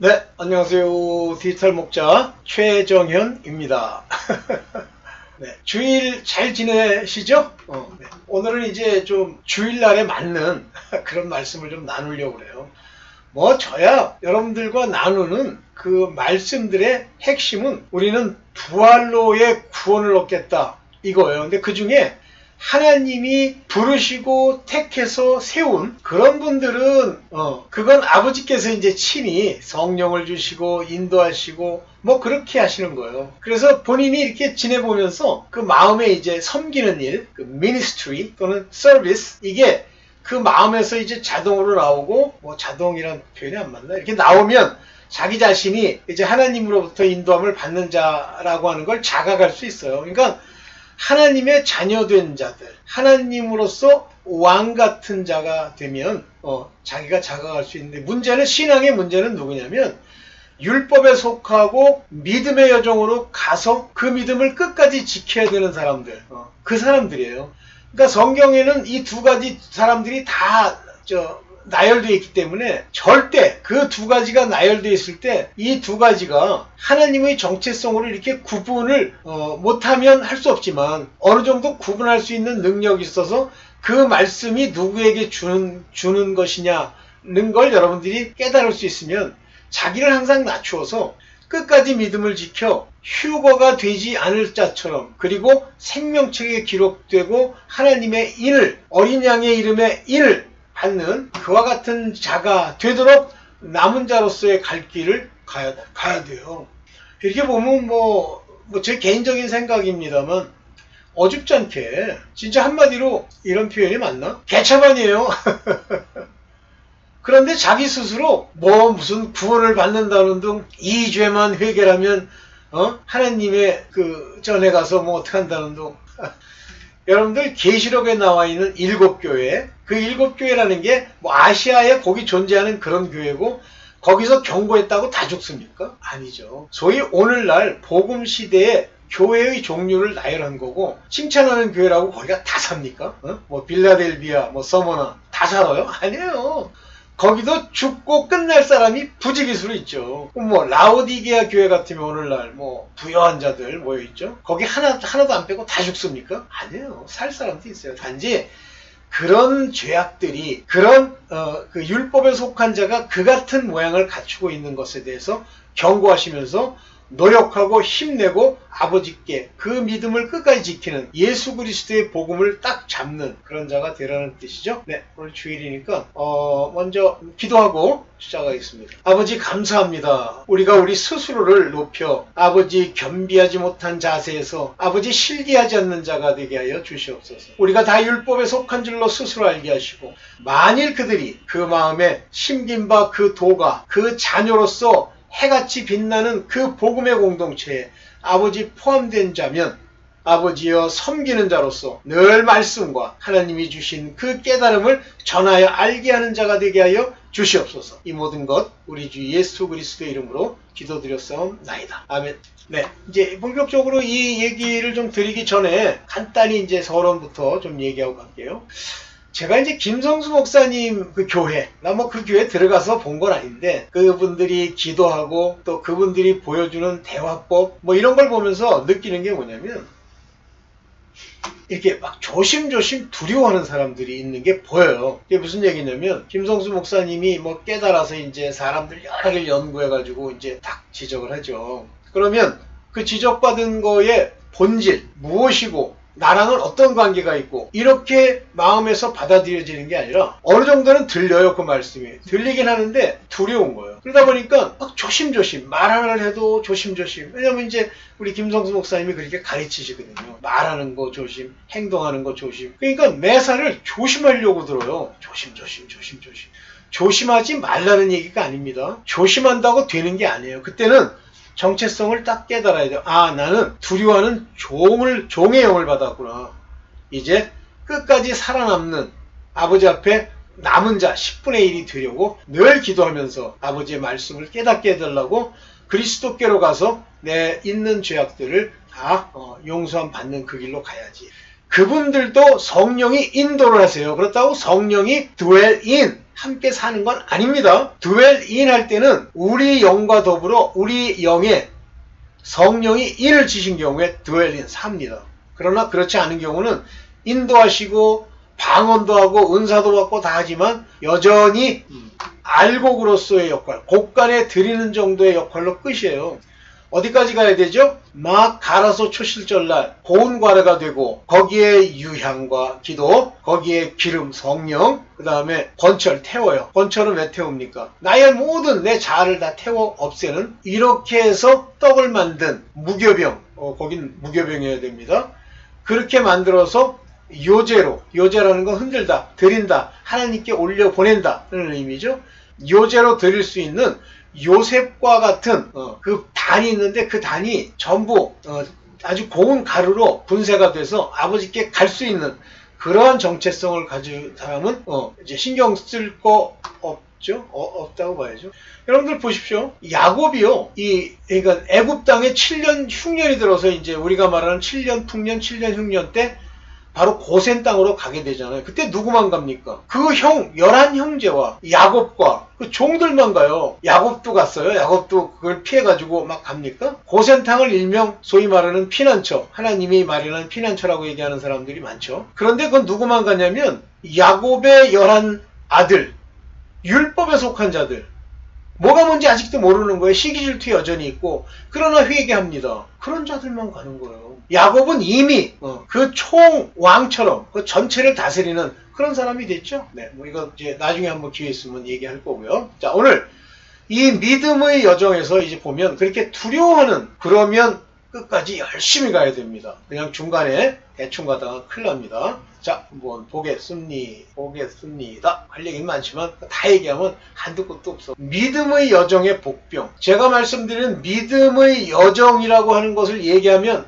네, 안녕하세요. 디지털 목자 최정현입니다. 네, 주일 잘 지내시죠? 네. 오늘은 이제 좀 주일날에 맞는 그런 말씀을 좀 나누려고 그래요. 뭐 저야 여러분들과 나누는 그 말씀들의 핵심은 우리는 부활로의 구원을 얻겠다 이거예요. 근데 그 중에 하나님이 부르시고 택해서 세운 그런 분들은 그건 아버지께서 이제 친히 성령을 주시고 인도하시고 뭐 그렇게 하시는 거예요. 그래서 본인이 이렇게 지내보면서 그 마음에 이제 섬기는 일, 그 미니스트리 또는 서비스 이게 그 마음에서 이제 자동으로 나오고 뭐 자동이란 표현이 안 맞나? 이렇게 나오면 자기 자신이 이제 하나님으로부터 인도함을 받는 자라고 하는 걸 자각할 수 있어요. 그러니까 하나님의 자녀된 자들, 하나님으로서 왕 같은 자가 되면 자기가 자각할 수 있는데 문제는 신앙의 문제는 누구냐면 율법에 속하고 믿음의 여정으로 가서 그 믿음을 끝까지 지켜야 되는 사람들, 그 사람들이에요. 그러니까 성경에는 이 두 가지 사람들이 다 나열되어 있기 때문에 절대 그 두 가지가 나열되어 있을 때 이 두 가지가 하나님의 정체성으로 이렇게 구분을 못하면 할 수 없지만 어느 정도 구분할 수 있는 능력이 있어서 그 말씀이 누구에게 주는 것이냐는 걸 여러분들이 깨달을 수 있으면 자기를 항상 낮추어서 끝까지 믿음을 지켜 휴거가 되지 않을 자처럼 그리고 생명책에 기록되고 하나님의 인을 어린 양의 이름의 인을 받는 그와 같은 자가 되도록 남은 자로서의 갈 길을 가야 돼요. 이렇게 보면 제 개인적인 생각입니다만 어줍지 않게 진짜 한마디로 이런 표현이 맞나? 개차반이에요. 그런데 자기 스스로 무슨 구원을 받는다는 등 이 죄만 해결하면 하나님의 그 전에 가서 어떻게 한다는 등 여러분들 계시록에 나와 있는 7교회 그 7교회라는 게 아시아에 거기 존재하는 그런 교회고 거기서 경고했다고 다 죽습니까? 아니죠. 소위 오늘날 복음 시대에 교회의 종류를 나열한 거고 칭찬하는 교회라고 거기가 다 삽니까? 빌라델비아, 서머나 다 살아요? 아니에요. 거기도 죽고 끝날 사람이 부지기수로 있죠. 라오디게아 교회 같으면 오늘날 부여한 자들 모여있죠. 거기 하나도 안 빼고 다 죽습니까? 아니에요. 살 사람도 있어요. 단지 그런 죄악들이 그런 그 율법에 속한 자가 그 같은 모양을 갖추고 있는 것에 대해서 경고하시면서 노력하고 힘내고 아버지께 그 믿음을 끝까지 지키는 예수 그리스도의 복음을 딱 잡는 그런 자가 되라는 뜻이죠. 네, 오늘 주일이니까 먼저 기도하고 시작하겠습니다. 아버지 감사합니다. 우리가 우리 스스로를 높여 아버지 겸비하지 못한 자세에서 아버지 실기하지 않는 자가 되게 하여 주시옵소서. 우리가 다 율법에 속한 줄로 스스로 알게 하시고 만일 그들이 그 마음에 심긴 바 그 도가 그 자녀로서 해같이 빛나는 그 복음의 공동체에 아버지 포함된 자면 아버지여 섬기는 자로서 늘 말씀과 하나님이 주신 그 깨달음을 전하여 알게 하는 자가 되게 하여 주시옵소서. 이 모든 것 우리 주 예수 그리스도의 이름으로 기도드렸사옵나이다. 아멘. 네, 이제 본격적으로 이 얘기를 좀 드리기 전에 간단히 이제 서론부터 좀 얘기하고 갈게요. 제가 이제 김성수 목사님 그 교회, 나 그 교회 들어가서 본 건 아닌데, 그분들이 기도하고 또 그분들이 보여주는 대화법, 이런 걸 보면서 느끼는 게 뭐냐면, 이렇게 막 조심조심 두려워하는 사람들이 있는 게 보여요. 이게 무슨 얘기냐면, 김성수 목사님이 깨달아서 이제 사람들 여러 개를 연구해가지고 이제 딱 지적을 하죠. 그러면 그 지적받은 거의 본질, 무엇이고, 나랑은 어떤 관계가 있고 이렇게 마음에서 받아들여지는 게 아니라 어느 정도는 들려요. 그 말씀이 들리긴 하는데 두려운 거예요. 그러다 보니까 막 조심조심 말하는 해도 조심조심. 왜냐면 이제 우리 김성수 목사님이 그렇게 가르치시거든요. 말하는 거 조심, 행동하는 거 조심. 그러니까 매사를 조심하려고 들어요. 조심조심. 조심하지 말라는 얘기가 아닙니다. 조심한다고 되는 게 아니에요. 그때는 정체성을 딱 깨달아야 돼요. 나는 두려워하는 종의 영을 받았구나. 이제 끝까지 살아남는 아버지 앞에 남은 자 10분의 1이 되려고 늘 기도하면서 아버지의 말씀을 깨닫게 해달라고 그리스도께로 가서 내 있는 죄악들을 다 용서함 받는 그 길로 가야지. 그분들도 성령이 인도를 하세요. 그렇다고 성령이 dwell in 함께 사는 건 아닙니다. dwell in 할 때는 우리 영과 더불어 우리 영에 성령이 인을 지신 경우에 dwell in 삽니다. 그러나 그렇지 않은 경우는 인도하시고 방언도 하고 은사도 받고 다 하지만 여전히 알곡으로서의 역할, 곡간에 드리는 정도의 역할로 끝이에요. 어디까지 가야 되죠? 막 갈아서 초실절날 고운 과래가 되고 거기에 유향과 기도, 거기에 기름, 성령, 그 다음에 번철 태워요. 번철은 왜 태웁니까? 나의 모든 내 자아를 다 태워 없애는, 이렇게 해서 떡을 만든 무교병, 거긴 무교병이어야 됩니다. 그렇게 만들어서 요제로, 요제라는 건 흔들다, 드린다, 하나님께 올려 보낸다는 의미죠. 요제로 드릴 수 있는 요셉과 같은 그 단이 있는데 그 단이 전부 아주 고운 가루로 분쇄가 돼서 아버지께 갈 수 있는 그러한 정체성을 가진 사람은 이제 신경 쓸 거 없죠. 없다고 봐야죠. 여러분들 보십시오. 야곱이요. 그러니까 애굽 땅에 7년 흉년이 들어서 이제 우리가 말하는 7년 풍년, 7년 흉년 때 바로 고센 땅으로 가게 되잖아요. 그때 누구만 갑니까? 그 11형제와 야곱과 그 종들만 가요. 야곱도 갔어요. 야곱도 그걸 피해가지고 막 갑니까? 고센 땅을 일명 소위 말하는 피난처, 하나님이 마련한 피난처라고 얘기하는 사람들이 많죠. 그런데 그건 누구만 가냐면 야곱의 11 아들, 율법에 속한 자들. 뭐가 뭔지 아직도 모르는 거예요. 시기질투 여전히 있고 그러나 회개합니다. 그런 자들만 가는 거예요. 야곱은 이미 그 총왕처럼 그 전체를 다스리는 그런 사람이 됐죠. 네, 뭐 이거 이제 나중에 한번 기회 있으면 얘기할 거고요. 자, 오늘 이 믿음의 여정에서 이제 보면 그렇게 두려워하는, 그러면 끝까지 열심히 가야 됩니다. 그냥 중간에 대충 가다가 큰일 납니다. 자, 한번 보겠습니다. 할 얘기는 많지만 다 얘기하면 한두 끝도 없어. 믿음의 여정의 복병. 제가 말씀드린 믿음의 여정이라고 하는 것을 얘기하면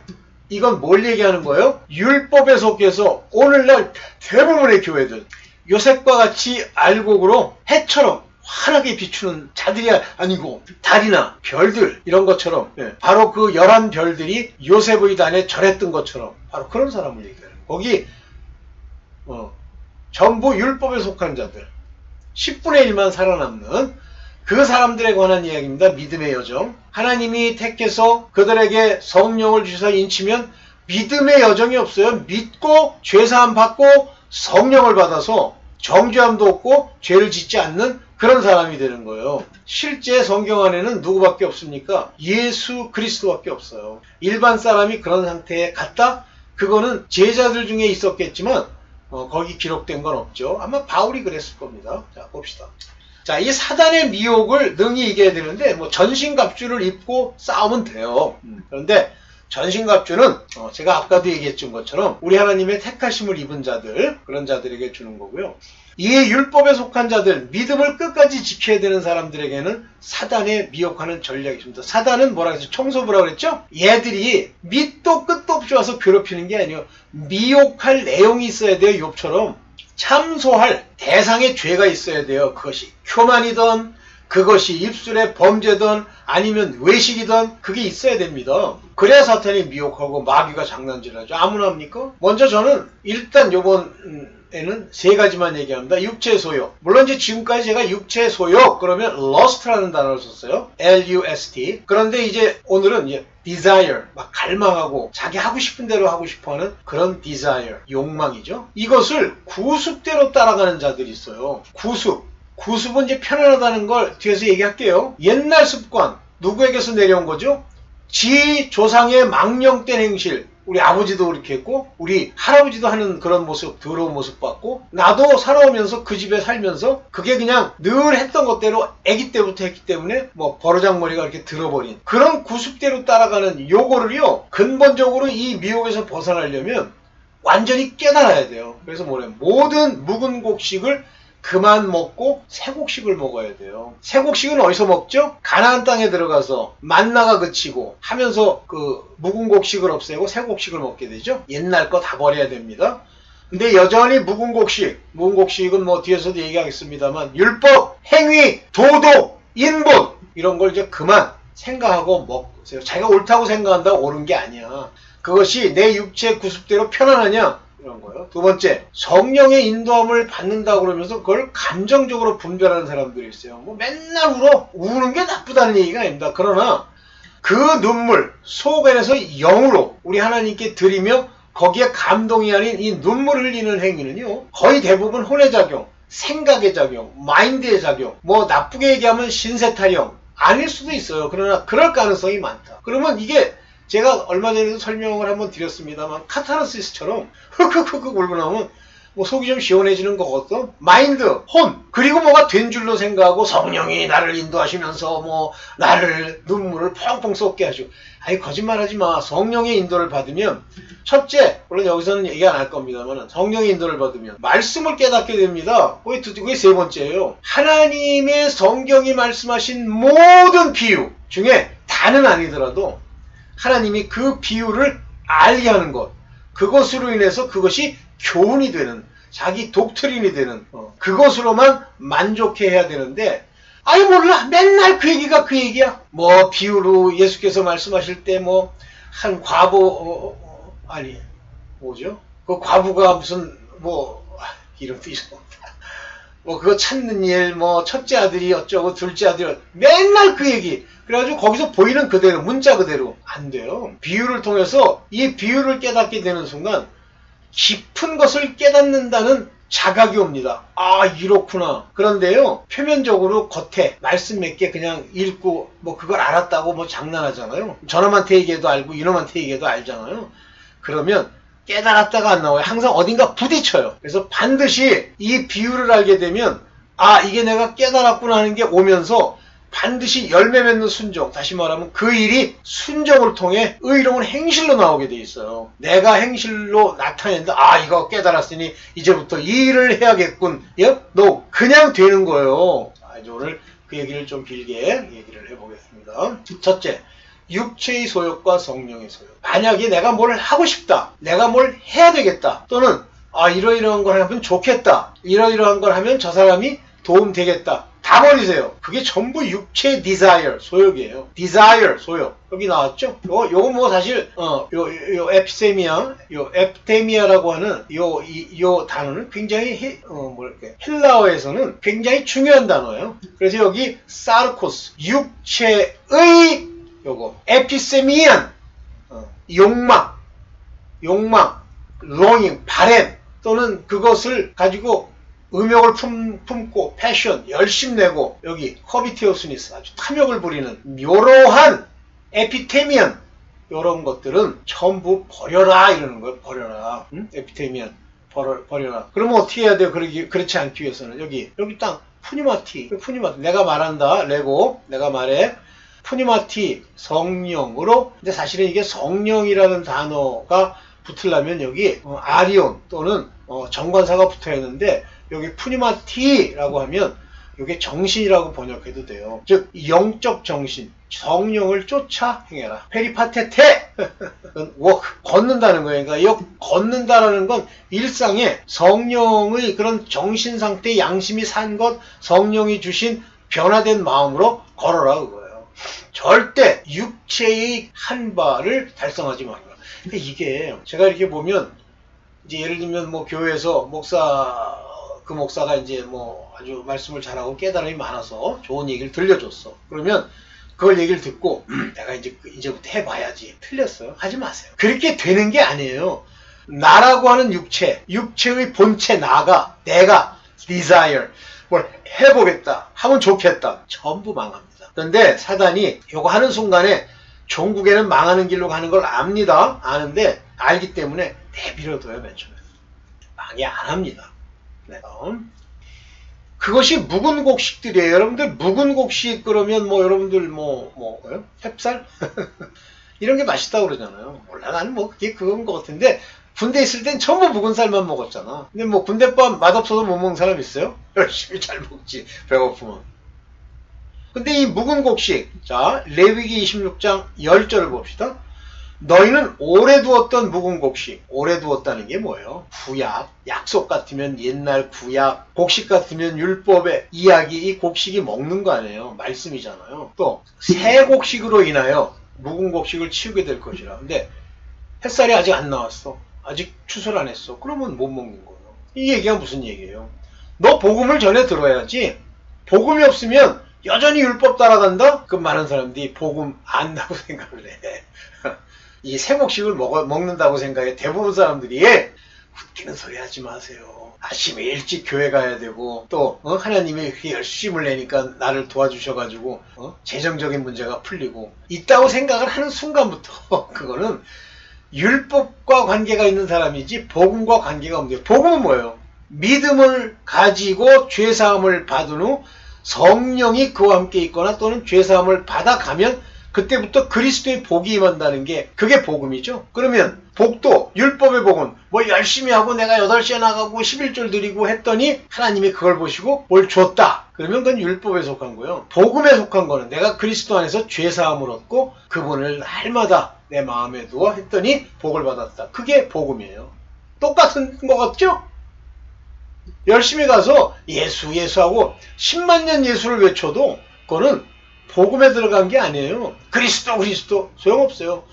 이건 뭘 얘기하는 거예요? 율법에 속해서 오늘날 대부분의 교회들 요셉과 같이 알곡으로 해처럼 환하게 비추는 자들이 아니고 달이나 별들 이런 것처럼, 바로 그 11별들이 요셉의 단에 절했던 것처럼 바로 그런 사람을 얘기해요. 거기 전부 율법에 속한 자들 10분의 1만 살아남는 그 사람들에 관한 이야기입니다. 믿음의 여정. 하나님이 택해서 그들에게 성령을 주셔서 인치면 믿음의 여정이 없어요. 믿고 죄사함 받고 성령을 받아서 정죄함도 없고 죄를 짓지 않는 그런 사람이 되는 거예요. 실제 성경 안에는 누구밖에 없습니까? 예수 그리스도밖에 없어요. 일반 사람이 그런 상태에 갔다? 그거는 제자들 중에 있었겠지만 거기 기록된 건 없죠. 아마 바울이 그랬을 겁니다. 자, 봅시다. 자, 이 사단의 미혹을 능히 이겨야 되는데 뭐 전신갑주를 입고 싸우면 돼요. 그런데 전신갑주는 제가 아까도 얘기했던 것처럼 우리 하나님의 택하심을 입은 자들, 그런 자들에게 주는 거고요. 이 율법에 속한 자들, 믿음을 끝까지 지켜야 되는 사람들에게는 사단의 미혹하는 전략이 있습니다. 사단은 뭐라 그랬죠? 청소부라고 그랬죠? 얘들이 밑도 끝도 없이 와서 괴롭히는 게 아니에요. 미혹할 내용이 있어야 돼요. 욥처럼 참소할 대상의 죄가 있어야 돼요. 그것이 교만이든 그것이 입술의 범죄든 아니면 외식이든 그게 있어야 됩니다. 그래야 사탄이 미혹하고 마귀가 장난질하죠. 아무나 합니까? 먼저 저는 일단 요번에는 세 가지만 얘기합니다. 육체 소욕. 물론 이제 지금까지 제가 육체 소욕 그러면 lust라는 단어를 썼어요. L-U-S-T. 그런데 이제 오늘은 이제 desire, 막 갈망하고 자기 하고 싶은 대로 하고 싶어하는 그런 desire, 욕망이죠. 이것을 구습대로 따라가는 자들이 있어요. 구습은 이제 편안하다는 걸 뒤에서 얘기할게요. 옛날 습관, 누구에게서 내려온 거죠? 지 조상의 망령된 행실, 우리 아버지도 그렇게 했고 우리 할아버지도 하는 그런 모습, 더러운 모습 봤고 나도 살아오면서 그 집에 살면서 그게 그냥 늘 했던 것대로 아기 때부터 했기 때문에 뭐 버르장머리가 이렇게 들어버린 그런 구습대로 따라가는 요거를요, 근본적으로 이 미혹에서 벗어나려면 완전히 깨달아야 돼요. 그래서 뭐래요? 모든 묵은 곡식을 그만 먹고 새곡식을 먹어야 돼요. 새곡식은 어디서 먹죠? 가나안 땅에 들어가서 만나가 그치고 하면서 그 묵은 곡식을 없애고 새곡식을 먹게 되죠. 옛날 거 다 버려야 됩니다. 근데 여전히 묵은 곡식은 뭐 뒤에서도 얘기하겠습니다만 율법, 행위, 도덕, 인본 이런 걸 이제 그만 생각하고 먹으세요. 자기가 옳다고 생각한다고 옳은 게 아니야. 그것이 내 육체 구습대로 편안하냐? 이런 거예요. 두 번째, 성령의 인도함을 받는다고 그러면서 그걸 감정적으로 분별하는 사람들이 있어요. 뭐 맨날 울어. 우는 게 나쁘다는 얘기가 아닙니다. 그러나 그 눈물 속에서 영으로 우리 하나님께 드리며 거기에 감동이 아닌 이 눈물을 흘리는 행위는요, 거의 대부분 혼의 작용, 생각의 작용, 마인드의 작용, 뭐 나쁘게 얘기하면 신세 타령 아닐 수도 있어요. 그러나 그럴 가능성이 많다. 그러면 이게 제가 얼마 전에도 설명을 한번 드렸습니다만 카타르시스처럼 흑흑흑흑 울고 나면 뭐 속이 좀 시원해지는 거거든. 마인드, 혼, 그리고 뭐가 된 줄로 생각하고 성령이 나를 인도하시면서 뭐 나를 눈물을 펑펑 쏟게 하시고. 아니 거짓말하지 마. 성령의 인도를 받으면 첫째, 물론 여기서는 얘기 안 할 겁니다만 성령의 인도를 받으면 말씀을 깨닫게 됩니다. 그게 세 번째예요. 하나님의 성경이 말씀하신 모든 비유 중에 다는 아니더라도 하나님이 그 비유를 알게 하는 것, 그것으로 인해서 그것이 교훈이 되는, 자기 독트린이 되는 그것으로만 만족해야 되는데, 아니 몰라, 맨날 그 얘기가 그 얘기야. 뭐 비유로 예수께서 말씀하실 때 뭐 한 과부 아니 뭐죠? 그 과부가 무슨 뭐 이름도 잊어먹다. 뭐 그거 찾는 일, 뭐 첫째 아들이 어쩌고 둘째 아들이 맨날 그 얘기. 그래가지고 거기서 보이는 그대로, 문자 그대로 안 돼요. 비유를 통해서 이 비유를 깨닫게 되는 순간 깊은 것을 깨닫는다는 자각이 옵니다. 아 이렇구나. 그런데요, 표면적으로 겉에 말씀 몇 개 그냥 읽고 뭐 그걸 알았다고 뭐 장난하잖아요. 저놈한테 얘기해도 알고 이놈한테 얘기해도 알잖아요. 그러면 깨달았다가 안 나와요. 항상 어딘가 부딪혀요. 그래서 반드시 이 비유를 알게 되면 아 이게 내가 깨달았구나 하는 게 오면서 반드시 열매 맺는 순종, 다시 말하면 그 일이 순종을 통해 의로운 행실로 나오게 돼 있어요. 내가 행실로 나타낸다. 아 이거 깨달았으니 이제부터 이 일을 해야겠군. 너 그냥 되는 거예요. 이제 오늘 그 얘기를 좀 길게 얘기를 해보겠습니다. 첫째, 육체의 소욕과 성령의 소욕. 만약에 내가 뭘 하고 싶다, 내가 뭘 해야 되겠다, 또는 아 이러이러한 걸 하면 좋겠다, 이러이러한 걸 하면 저 사람이 도움 되겠다, 다 버리세요. 그게 전부 육체의 desire, 소욕이에요. desire, 소욕. 여기 나왔죠? 요거 뭐 사실 요 에피세미아, 요 에피테미아라고 하는 요 단어는 굉장히 헬라어에서는 굉장히 중요한 단어예요. 그래서 여기 사르코스, 육체의 요거 에피세미안, 욕망, longing, 바램, 또는 그것을 가지고 음욕을 품고 패션, 열심 내고, 여기 커비티오스니스, 아주 탐욕을 부리는 이러한 에피테미언, 이런 것들은 전부 버려라 이러는 거예요. 버려라. 응? 에피테미언 버려라. 그러면 어떻게 해야 돼요? 그렇지 않기 위해서는 여기 딱 푸니마티, 내가 말한다. 레고, 내가 말해. 푸니마티, 성령으로. 근데 사실은 이게 성령이라는 단어가 붙으려면 여기 아리온 또는 정관사가 붙어야 하는데, 여기 푸니마티라고 하면 이게 정신이라고 번역해도 돼요. 즉 영적 정신, 성령을 쫓아 행해라. 페리파테테 워크, 걷는다는 거예요. 그러니까 이 걷는다라는 건 일상에 성령의 그런 정신 상태, 양심이 산 것, 성령이 주신 변화된 마음으로 걸어라 그거예요. 절대 육체의 한 발을 달성하지 말라. 그러니까 이게 제가 이렇게 보면 이제 예를 들면 뭐 교회에서 그 목사가 이제 뭐 아주 말씀을 잘하고 깨달음이 많아서 좋은 얘기를 들려줬어. 그러면 그걸 얘기를 듣고 내가 이제부터 해봐야지. 틀렸어요. 하지 마세요. 그렇게 되는 게 아니에요. 나라고 하는 육체의 본체 나가, 내가 desire, 뭘 해보겠다, 하면 좋겠다, 전부 망합니다. 그런데 사단이 이거 하는 순간에 종국에는 망하는 길로 가는 걸 압니다. 아는데 알기 때문에 내버려둬요. 맨 처음에 망해 안 합니다. 네. 그것이 묵은 곡식들이에요. 여러분들 묵은 곡식 그러면 뭐 여러분들 뭐요? 햅쌀? 이런 게 맛있다고 그러잖아요. 몰라, 나는 뭐 그게 그건 것 같은데 군대 있을 땐 전부 묵은 쌀만 먹었잖아. 근데 뭐 군대밥 맛없어서 못 먹는 사람 있어요? 열심히 잘 먹지, 배고프면. 근데 이 묵은 곡식, 자 레위기 26장 10절을 봅시다. 너희는 오래 두었던 묵은 곡식, 오래 두었다는 게 뭐예요? 구약, 약속 같으면 옛날 구약, 곡식 같으면 율법의 이야기, 이 곡식이 먹는 거 아니에요. 말씀이잖아요. 또 새 곡식으로 인하여 묵은 곡식을 치우게 될 것이라. 근데 햇살이 아직 안 나왔어. 아직 추수를 안 했어. 그러면 못 먹는 거예요. 이 얘기가 무슨 얘기예요? 너 복음을 전해 들어야지. 복음이 없으면 여전히 율법 따라간다? 그럼 많은 사람들이 복음 안다고 생각을 해. 이 새곡식을 먹는다고 생각해. 대부분 사람들이 웃기는 소리 하지 마세요. 아침에 일찍 교회 가야 되고 또 하나님이 이렇게 열심을 내니까 나를 도와주셔가지고 재정적인 문제가 풀리고 있다고 생각을 하는 순간부터 그거는 율법과 관계가 있는 사람이지 복음과 관계가 없는 거예요. 복음은 뭐예요? 믿음을 가지고 죄사함을 받은 후 성령이 그와 함께 있거나 또는 죄사함을 받아가면 그때부터 그리스도의 복이 임한다는 게 그게 복음이죠. 그러면 복도 율법의 복은 뭐 열심히 하고 내가 8시에 나가고 11절 드리고 했더니 하나님이 그걸 보시고 뭘 줬다. 그러면 그건 율법에 속한 거예요. 복음에 속한 거는 내가 그리스도 안에서 죄사함을 얻고 그분을 날마다 내 마음에 두어 했더니 복을 받았다. 그게 복음이에요. 똑같은 거 같죠? 열심히 가서 예수하고 10만 년 예수를 외쳐도 그거는 복음에 들어간 게 아니에요. 그리스도 소용없어요.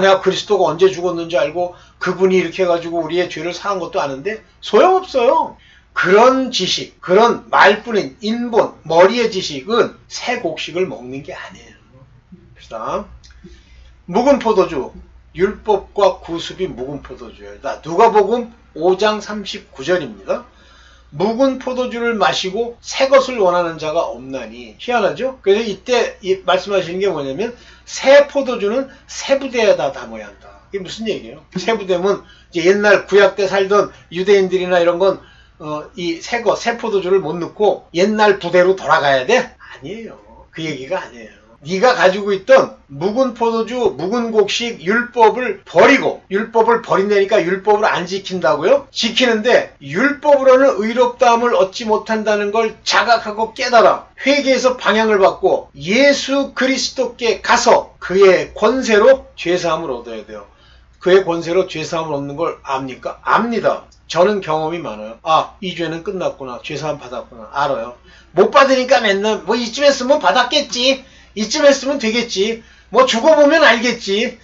내가 그리스도가 언제 죽었는지 알고 그분이 이렇게 해가지고 우리의 죄를 사한 것도 아는데 소용없어요. 그런 지식, 그런 말뿐인 인본, 머리의 지식은 새 곡식을 먹는 게 아니에요. 그다음 묵은 포도주, 율법과 구습이 묵은 포도주예요. 누가복음 5장 39절입니다. 묵은 포도주를 마시고 새 것을 원하는 자가 없나니. 희한하죠? 그래서 이때 말씀하시는 게 뭐냐면 새 포도주는 새 부대에다 담아야 한다. 이게 무슨 얘기예요? 새 부대면 이제 옛날 구약 때 살던 유대인들이나 이런 건 이 새 포도주를 못 넣고 옛날 부대로 돌아가야 돼? 아니에요. 그 얘기가 아니에요. 네가 가지고 있던 묵은 포도주, 묵은 곡식, 율법을 버린다니까 율법을 안 지킨다고요? 지키는데 율법으로는 의롭다함을 얻지 못한다는 걸 자각하고 깨달아 회개해서 방향을 받고 예수 그리스도께 가서 그의 권세로 죄사함을 얻어야 돼요. 그의 권세로 죄사함을 얻는 걸 압니까? 압니다. 저는 경험이 많아요. 이 죄는 끝났구나. 죄사함 받았구나. 알아요. 못 받으니까 맨날 이쯤 했으면 받았겠지. 이쯤 했으면 되겠지. 죽어보면 알겠지.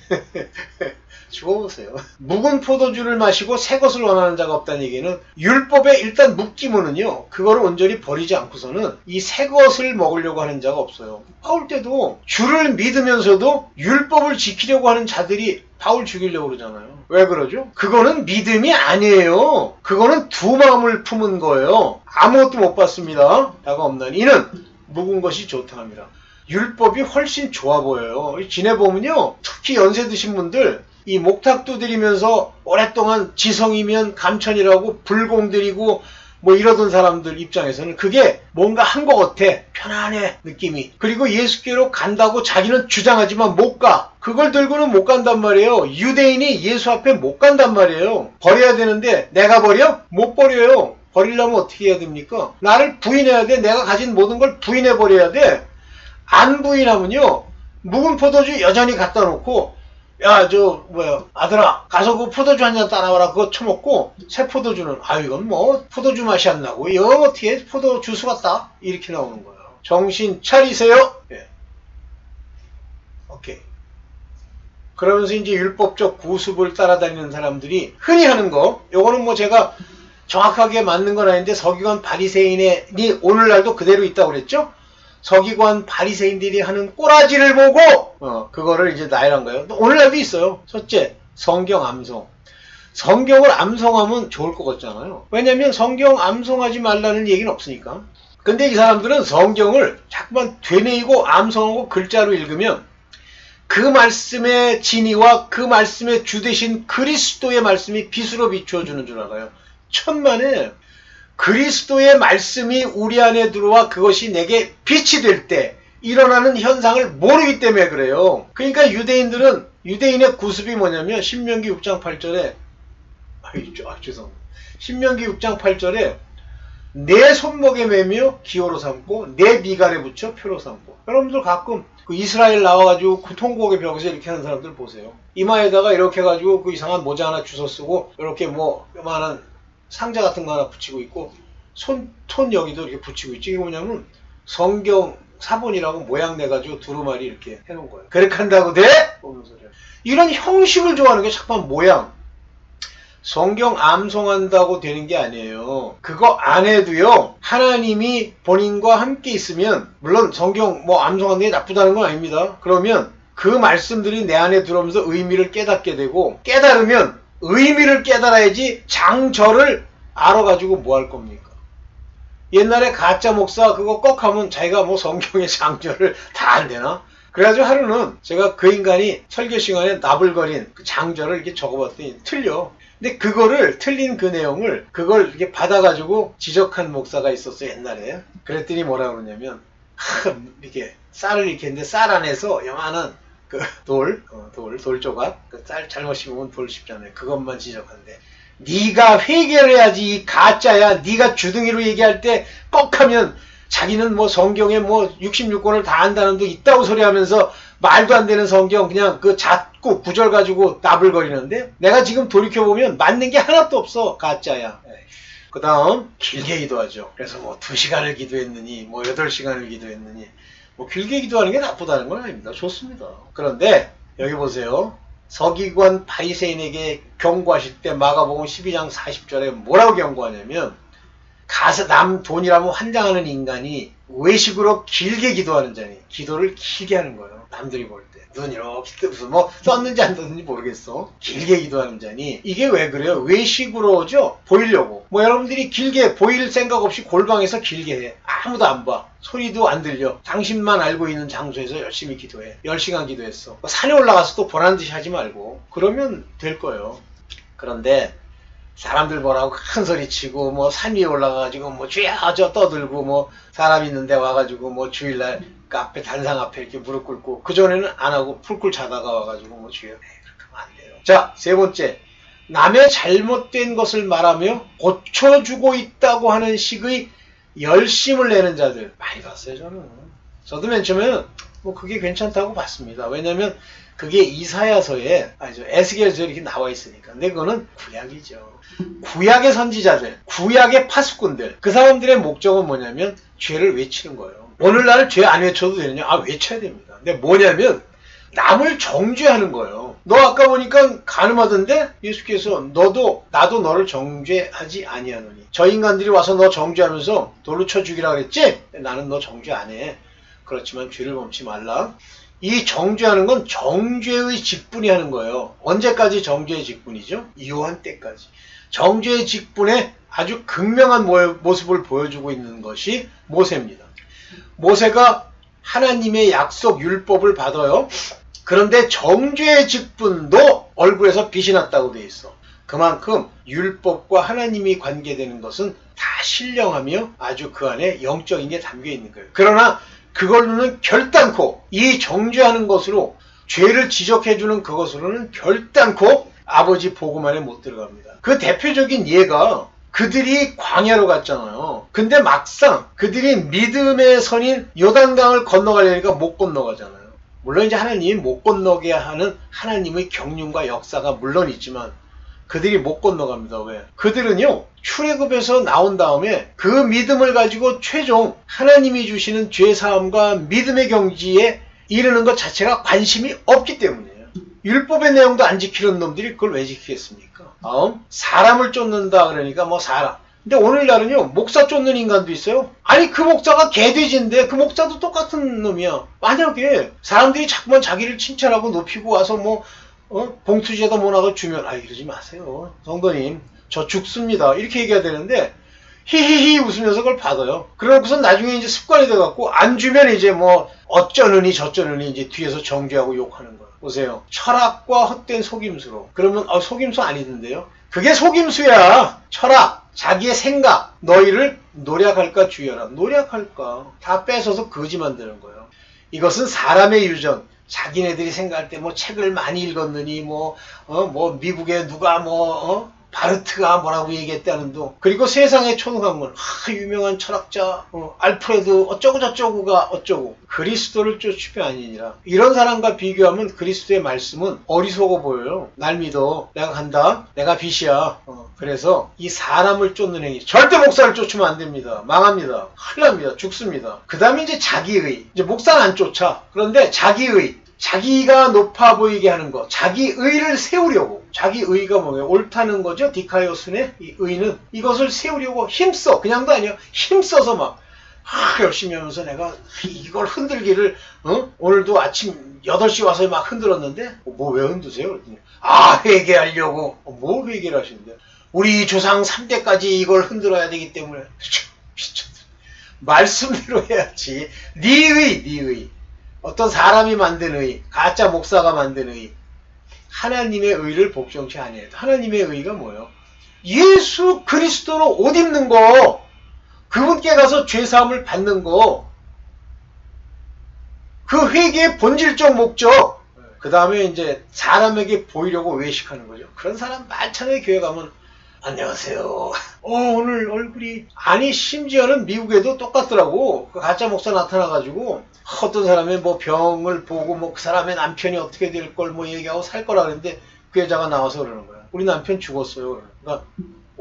죽어보세요. 묵은 포도주를 마시고 새 것을 원하는 자가 없다는 얘기는 율법에 일단 묶이면은요, 그거를 온전히 버리지 않고서는 이 새 것을 먹으려고 하는 자가 없어요. 바울 때도 주를 믿으면서도 율법을 지키려고 하는 자들이 바울 죽이려고 그러잖아요. 왜 그러죠? 그거는 믿음이 아니에요. 그거는 두 마음을 품은 거예요. 아무것도 못 받습니다. 다가 없나니 이는 묵은 것이 좋다 합니다. 율법이 훨씬 좋아 보여요. 지내보면요, 특히 연세 드신 분들 이 목탁도 드리면서 오랫동안 지성이면 감천이라고 불공 드리고 이러던 사람들 입장에서는 그게 뭔가 한 것 같아. 편안해 느낌이. 그리고 예수께로 간다고 자기는 주장하지만 못 가. 그걸 들고는 못 간단 말이에요. 유대인이 예수 앞에 못 간단 말이에요. 버려야 되는데 내가 버려? 못 버려요. 버리려면 어떻게 해야 됩니까? 나를 부인해야 돼. 내가 가진 모든 걸 부인해 버려야 돼. 안 부인하면요, 묵은 포도주 여전히 갖다 놓고 아들아 가서 그 포도주 한 잔 따라와라. 그거 처먹고 새 포도주는 이건 포도주 맛이 안 나고 이거 어떻게 포도 주스 같다 이렇게 나오는 거예요. 정신 차리세요. 오케이. 그러면서 이제 율법적 구습을 따라다니는 사람들이 흔히 하는 거, 요거는 제가 정확하게 맞는 건 아닌데 서기관 바리새인이 오늘날도 그대로 있다고 그랬죠. 서기관 바리새인들이 하는 꼬라지를 보고 그거를 이제 나열한 거예요. 오늘날도 있어요. 첫째, 성경 암송. 성경을 암송하면 좋을 것 같잖아요. 왜냐면 성경 암송하지 말라는 얘기는 없으니까. 근데 이 사람들은 성경을 자꾸만 되뇌이고 암송하고 글자로 읽으면 그 말씀의 진리와 그 말씀의 주 되신 그리스도의 말씀이 빛으로 비추어주는 줄 알아요. 천만에 그리스도의 말씀이 우리 안에 들어와 그것이 내게 빛이 될 때 일어나는 현상을 모르기 때문에 그래요. 그러니까 유대인의 구습이 뭐냐면 신명기 6장 8절에 죄송합니다. 신명기 6장 8절에 내 손목에 매며 기호로 삼고 내 미간에 붙여 표로 삼고. 여러분들 가끔 그 이스라엘 나와가지고 그 통곡의 벽에서 이렇게 하는 사람들 보세요. 이마에다가 이렇게 해가지고 그 이상한 모자 하나 주워 쓰고 이렇게 요만한 상자 같은 거 하나 붙이고 있고 손 여기도 이렇게 붙이고 있지. 이게 뭐냐면 성경 사본이라고 모양 내가지고 두루마리 이렇게 해놓은 거예요. 그렇게 한다고 돼? 이런 형식을 좋아하는 게 잠깐 모양. 성경 암송한다고 되는 게 아니에요. 그거 안 해도요, 하나님이 본인과 함께 있으면, 물론 성경 뭐 암송하는 게 나쁘다는 건 아닙니다. 그러면 그 말씀들이 내 안에 들어오면서 의미를 깨닫게 되고, 깨달으면 의미를 깨달아야지 장절을 알아가지고 뭐 할 겁니까? 옛날에 가짜 목사 그거 꺽 하면 자기가 뭐 성경의 장절을 다 안 되나? 그래가지고 하루는 제가 그 인간이 설교 시간에 나불거린 그 장절을 이렇게 적어봤더니 틀려. 근데 그거를 틀린 그 내용을 그걸 이렇게 받아가지고 지적한 목사가 있었어요, 옛날에. 그랬더니 뭐라 그러냐면, 이렇게 쌀을 이렇게 했는데 쌀 안에서 요만한 그 돌 조각, 그 쌀 잘못 씹으면 돌 씹잖아요. 그것만 지적한데, 네가 회개해야지 이 가짜야. 네가 주둥이로 얘기할 때 꺽하면 자기는 뭐 성경에 뭐 66권을 다 안다는 데 있다고 소리하면서 말도 안 되는 성경 그냥 그 작고 구절 가지고 나불거리는데, 내가 지금 돌이켜보면 맞는 게 하나도 없어. 가짜야. 그 다음 길게 기도하죠. 그래서 뭐 2시간을 기도했느니 뭐 8시간을 기도했느니, 뭐 길게 기도하는 게 나쁘다는 건 아닙니다. 좋습니다. 그런데 여기 보세요. 서기관 바리새인에게 경고하실 때 마가복음 12장 40절에 뭐라고 경고하냐면, 가서 남 돈이라면 환장하는 인간이 외식으로 길게 기도하는 자니, 기도를 길게 하는 거예요. 남들이 볼 때. 눈 이렇게 뜨면서 뭐 썼는지 안 썼는지 모르겠어. 길게 기도하는 자니. 이게 왜 그래요? 외식으로죠? 보이려고. 뭐 여러분들이 길게 보일 생각 없이 골방에서 길게 해. 아무도 안 봐. 소리도 안 들려. 당신만 알고 있는 장소에서 열심히 기도해. 10시간 기도했어. 산에 올라가서 또 보란 듯이 하지 말고. 그러면 될 거예요. 그런데 사람들 뭐라고 큰 소리 치고 뭐 산 위에 올라가가지고 뭐 쥐야 저 떠들고 뭐 사람 있는데 와가지고 뭐 주일날 그 앞에 단상 앞에 이렇게 무릎 꿇고, 그전에는 안 하고 풀꿀 자다가 와가지고 뭐 주여, 그렇게 하면 안 돼요. 자, 세 번째, 남의 잘못된 것을 말하며 고쳐주고 있다고 하는 식의 열심을 내는 자들 많이 봤어요. 저도 맨 처음에는 뭐 그게 괜찮다고 봤습니다. 왜냐면 그게 이사야서에 에스겔서에 이렇게 나와 있으니까. 근데 그거는 구약이죠. 구약의 선지자들, 구약의 파수꾼들, 그 사람들의 목적은 뭐냐면 죄를 외치는 거예요. 오늘날 죄 안 외쳐도 되느냐? 외쳐야 됩니다. 근데 뭐냐면 남을 정죄하는 거예요. 너 아까 보니까 간음하던데 예수께서 나도 너를 정죄하지 아니하노니. 저 인간들이 와서 너 정죄하면서 돌로 쳐 죽이라 그랬지? 나는 너 정죄 안 해. 그렇지만 죄를 범치 말라. 이 정죄하는 건 정죄의 직분이 하는 거예요. 언제까지 정죄의 직분이죠? 유한 때까지. 정죄의 직분에 아주 극명한 모습을 보여주고 있는 것이 모세입니다. 모세가 하나님의 약속 율법을 받아요. 그런데 정죄의 직분도 얼굴에서 빛이 났다고 돼 있어. 그만큼 율법과 하나님이 관계되는 것은 다 신령하며 아주 그 안에 영적인 게 담겨 있는 거예요. 그러나 그걸로는 결단코, 이 정죄하는 것으로 죄를 지적해주는 그것으로는 결단코 아버지 복음 안에 못 들어갑니다. 그 대표적인 예가 그들이 광야로 갔잖아요. 근데 막상 그들이 믿음의 선인 요단강을 건너가려니까 못 건너가잖아요. 물론 이제 하나님이 못 건너게 하는 하나님의 경륜과 역사가 물론 있지만 그들이 못 건너갑니다. 왜? 그들은요, 출애굽에서 나온 다음에 그 믿음을 가지고 최종 하나님이 주시는 죄사함과 믿음의 경지에 이르는 것 자체가 관심이 없기 때문이에요. 율법의 내용도 안 지키는 놈들이 그걸 왜 지키겠습니까? 사람을 쫓는다 그러니까 뭐 사람. 근데 오늘날은요, 목사 쫓는 인간도 있어요. 아니 그 목사가 개돼지인데 그 목사도 똑같은 놈이야. 만약에 사람들이 자꾸만 자기를 칭찬하고 높이고 와서 뭐 봉투제도 못하고 주면 이러지 마세요. 성도님 저 죽습니다. 이렇게 얘기해야 되는데 히히히 웃으면서 그걸 받아요. 그러고서 나중에 이제 습관이 돼갖고 안 주면 이제 뭐 어쩌느니 저쩌느니 이제 뒤에서 정죄하고 욕하는 거예요. 보세요. 철학과 헛된 속임수로. 그러면 속임수 아니던데요. 그게 속임수야. 철학, 자기의 생각, 너희를 노략할까 주의하라. 노략할까. 다 뺏어서 거지 만드는 거예요. 이것은 사람의 유전. 자기네들이 생각할 때 뭐 책을 많이 읽었느니 뭐 미국에 누가 바르트가 뭐라고 얘기했다는 둥. 그리고 세상의 초능한문, 유명한 철학자 알프레드 어쩌고저쩌고가 어쩌고. 그리스도를 쫓으며 아니니라. 이런 사람과 비교하면 그리스도의 말씀은 어리석어 보여요. 날 믿어. 내가 간다. 내가 빛이야. 그래서 이 사람을 쫓는 행위. 절대 목사를 쫓으면 안 됩니다. 망합니다. 큰일 납니다. 죽습니다. 그 다음에 이제 자기의. 이제 목사는 안 쫓아. 그런데 자기의. 자기가 높아 보이게 하는 거, 자기 의를 세우려고. 자기 의가 뭐예요? 옳다는 거죠. 디카이오스네 이 의는 이것을 세우려고 힘써. 그냥도 아니야. 힘써서 막 열심히 하면서 내가 이걸 흔들기를 오늘도 아침 8시 와서 막 흔들었는데 뭐 왜 흔드세요? 그랬더니 회개하려고. 뭘 회개를 하시는데 우리 조상 3대까지 이걸 흔들어야 되기 때문에. 말씀대로 해야지. 네 의. 어떤 사람이 만든 의, 가짜 목사가 만든 의, 하나님의 의를 복종치 아니해도. 하나님의 의가 뭐예요? 예수 그리스도로 옷 입는 거, 그분께 가서 죄사함을 받는 거, 그 회개의 본질적 목적. 그 다음에 이제 사람에게 보이려고 외식하는 거죠. 그런 사람 많잖아요. 교회 가면 안녕하세요. 오늘 얼굴이. 아니 심지어는 미국에도 똑같더라고. 그 가짜 목사 나타나가지고 어떤 사람의 뭐 병을 보고 뭐 그 사람의 남편이 어떻게 될 걸 뭐 얘기하고 살 거라 그랬는데 그 여자가 나와서 그러는 거야. 우리 남편 죽었어요. 그러니까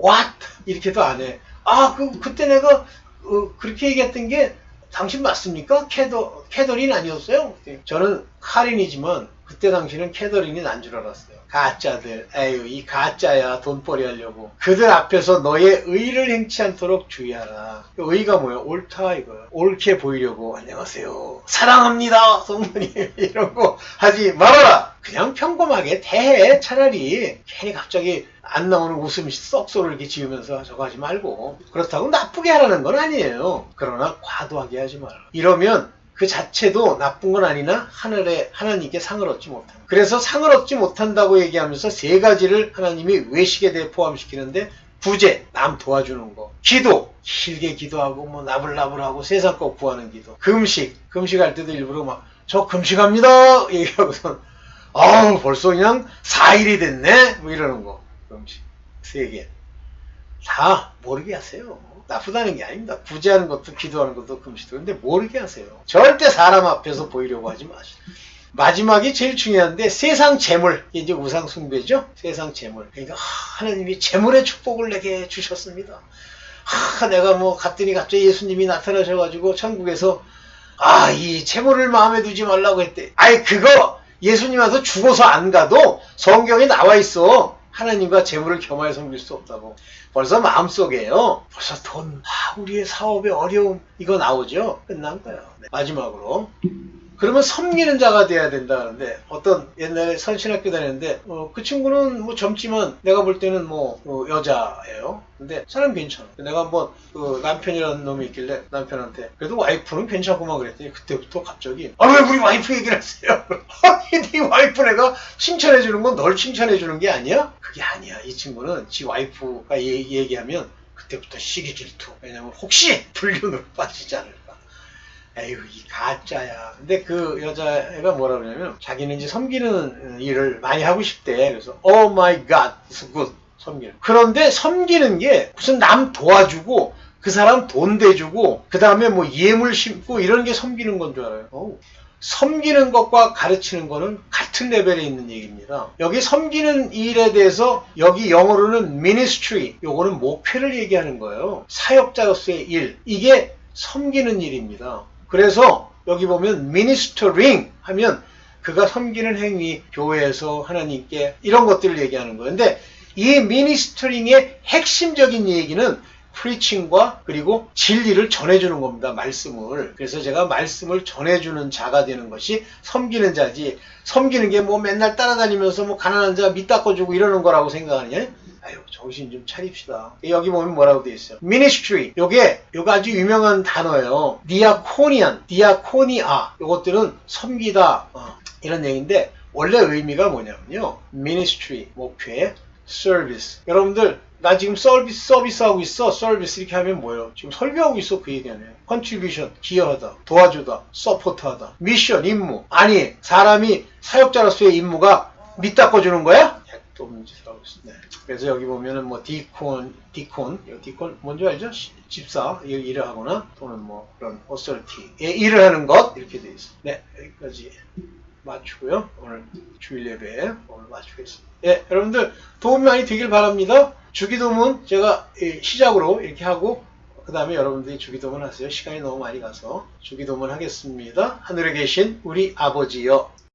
what? 이렇게도 안 해. 그때 내가 그렇게 얘기했던 게 당신 맞습니까? 캐더린 아니었어요? 저는 카린이지만 그때 당시는 캐더린이 난 줄 알았어요. 가짜들. 에휴, 이 가짜야. 돈벌이 하려고. 그들 앞에서 너의 의를 행치 않도록 주의하라. 의가 뭐야? 옳다 이거야. 옳게 보이려고. 안녕하세요. 사랑합니다. 성모님. 이런 거 하지 말아라. 그냥 평범하게 대해. 차라리 괜히 갑자기 안 나오는 웃음 썩소를 이렇게 지으면서 저거 하지 말고. 그렇다고 나쁘게 하라는 건 아니에요. 그러나 과도하게 하지 마라. 이러면 그 자체도 나쁜 건 아니나 하나님께 상을 얻지 못한다. 그래서 상을 얻지 못한다고 얘기하면서 3가지를 하나님이 외식에 대해 포함시키는데 구제, 남 도와주는 거, 기도, 길게 기도하고 뭐 나불나불하고 세상 거 구하는 기도, 금식할 때도 일부러 막 저 금식합니다 얘기하고선 벌써 그냥 4일이 됐네 뭐 이러는 거. 금식 3개 다 모르게 하세요. 나쁘다는 게 아닙니다. 구제하는 것도 기도하는 것도 금식도. 근데 모르게 하세요. 절대 사람 앞에서 보이려고 하지 마시고. 마지막이 제일 중요한데 세상 재물. 이제 우상 숭배죠. 세상 재물. 그러니까 하나님이 재물의 축복을 내게 주셨습니다. 내가 뭐 갔더니 갑자기 예수님이 나타나셔가지고 천국에서 이 재물을 마음에 두지 말라고 했대. 그거 예수님 와서 죽어서 안 가도 성경에 나와 있어. 하나님과 재물을 겸하여 섬길 수 없다고. 벌써 마음속에요. 벌써 돈, 우리의 사업의 어려움 이거 나오죠. 끝난 거예요. 네. 마지막으로 그러면 섬기는 자가 돼야 된다 하는데 어떤 옛날에 선신학교 다녔는데 그 친구는 뭐 젊지만 내가 볼 때는 여자예요. 근데 사람 괜찮아. 내가 한번 남편이라는 놈이 있길래 남편한테 그래도 와이프는 괜찮구만 그랬더니 그때부터 갑자기 왜 우리 와이프 얘기를 하세요? 네 와이프 내가 칭찬해주는 건 널 칭찬해주는 게 아니야? 그게 아니야. 이 친구는 지 와이프가 얘기하면 그때부터 시기 질투. 왜냐면 혹시 불륜으로 빠지지 않을까. 에휴, 이 가짜야. 근데 그 여자애가 뭐라 그러냐면 자기는 이제 섬기는 일을 많이 하고 싶대. 그래서 Oh my God, it's good. 섬기는. 그런데 섬기는 게 무슨 남 도와주고 그 사람 돈 대주고 그 다음에 뭐 예물 심고 이런 게 섬기는 건 줄 알아요. 섬기는 것과 가르치는 거는 같은 레벨에 있는 얘기입니다. 여기 섬기는 일에 대해서 여기 영어로는 ministry, 요거는 목회를 얘기하는 거예요. 사역자로서의 일. 이게 섬기는 일입니다. 그래서 여기 보면 ministering 하면 그가 섬기는 행위, 교회에서 하나님께 이런 것들을 얘기하는 거예요. 근데 이 ministering의 핵심적인 얘기는 preaching과 그리고 진리를 전해주는 겁니다. 말씀을. 그래서 제가 말씀을 전해주는 자가 되는 것이 섬기는 자지. 섬기는 게 뭐 맨날 따라다니면서 뭐 가난한 자 밑 닦아주고 이러는 거라고 생각하느냐? 정신 좀 차립시다. 여기 보면 뭐라고 되어 있어요? ministry. 요거 아주 유명한 단어예요. 디아코니아. 요것들은 섬기다. 이런 얘기인데 원래 의미가 뭐냐면요. ministry, 목회, service. 여러분들 나 지금 서비스 하고 있어. 서비스 이렇게 하면 뭐예요? 지금 설교하고 있어. 그 얘기 아니에요. contribution, 기여하다, 도와주다, 서포트하다. 미션, 임무. 아니, 사람이 사역자로서의 임무가 밑 닦아주는 거야? 또 문제를 하고 있습니다. 그래서 여기 보면은 뭐 디콘 뭔지 알죠? 집사 일을 하거나 또는 뭐 그런 authority의 일을 하는 것 이렇게 되어 있습니다. 네, 여기까지 맞추고요. 오늘 주일 예배 오늘 맞추겠습니다. 네, 여러분들 도움이 많이 되길 바랍니다. 주기도문 제가 시작으로 이렇게 하고 그 다음에 여러분들이 주기도문 하세요. 시간이 너무 많이 가서 주기도문 하겠습니다. 하늘에 계신 우리 아버지여